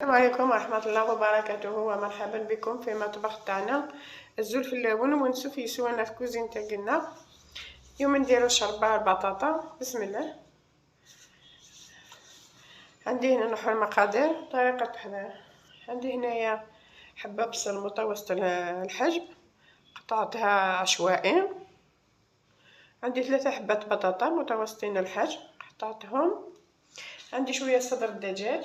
السلام عليكم ورحمة الله وبركاته، ومرحبا بكم في مطبخ تاعنا الزول في اللون ونشوف يسوانا في كوزين تاعنا. اليوم نديرو شربة البطاطا. بسم الله. عندي هنا نحو المقادير طريقة تحضير. عندي هنايا حبة بصل متوسط الحجم قطعتها عشوائي. عندي 3 حبات بطاطا متوسطين الحجم قطعتهم. عندي شوية صدر الدجاج،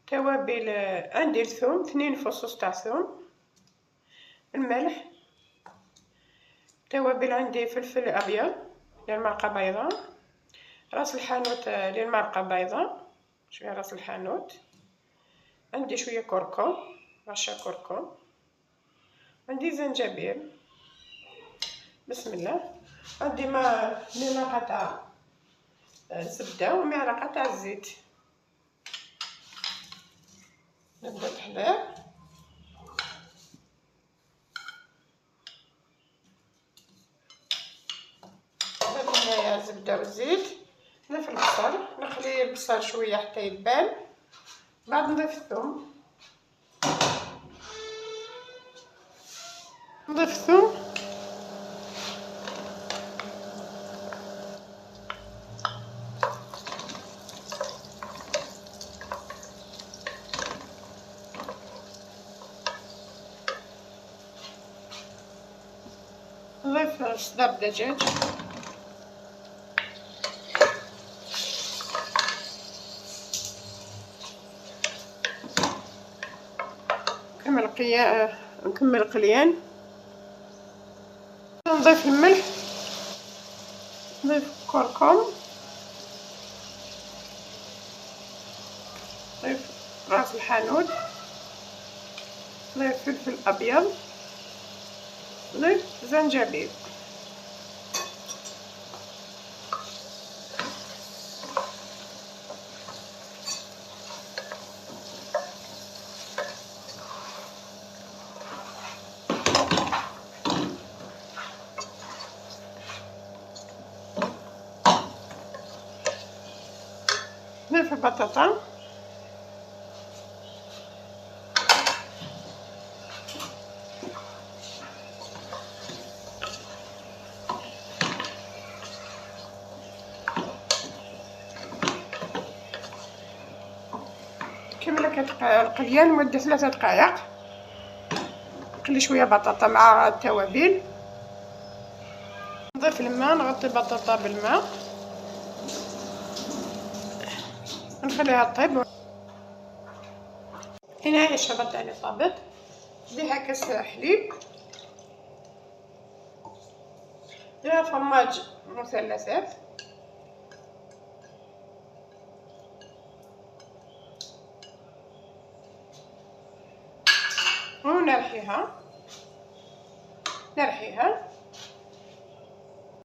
توابل، عندي الثوم 2 فصوص تاع ثوم، الملح، توابل، عندي فلفل ابيض للمرقه بيضاء، راس الحانوت للمرقه بيضاء، شويه راس الحانوت، عندي شويه كركم، رشه كركم، عندي زنجبيل. بسم الله. عندي معلقه تاع زبده ومعلقه تاع الزيت. نبدا التحضير. هنايا الزبده والزيت، نضيف البصل، نخلي البصل شويه حتى يدبل، بعد نضيف الثوم، نضيف الثوم، نضيف صدر الدجاج، نكمل القليان، نضيف الملح، نضيف الكركم، نضيف راس الحانوت، نضيف فلفل ابيض، نضيف زنجبيل. نضيف البطاطا، كمل القليان لمدة 3 دقائق. نقلي شوية بطاطا مع التوابل، نضيف الماء، نغطي البطاطا بالماء، نخليها طيب. هنا الشربة تاعي طابت، نديها كاس حليب، نديرها فرماج مثلثات، ونرحيها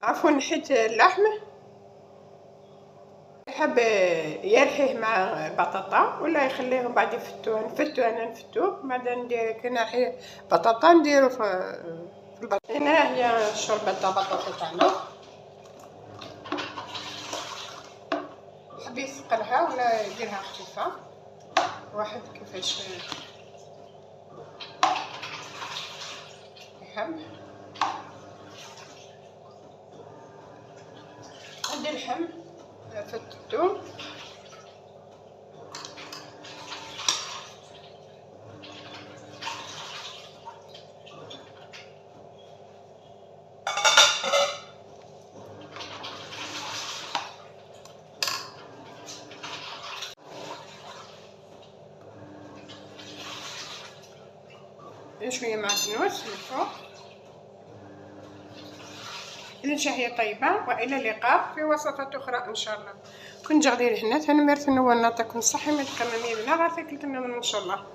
عفوا نحيت اللحم، حاب يرحيه مع بطاطا ولا يخليهم بعد يفتوه، نفتوه بعد ندير كي نرحي بطاطا نديرو في البطاطا. هنا هي شوربه تاع البطاطا تاعنا، حاب يثقلها ولا يديرها خفيفه، واحد كيفاش يحب. عندي اللحم فتتو، شويه معدنوس من فوق. إذا شهية طيبة وإلى اللقاء في وصفات أخرى إن شاء الله. كنت جغدير هنا تنمرت نوانا تكون صحي متقممين لا غير فيك إن شاء الله.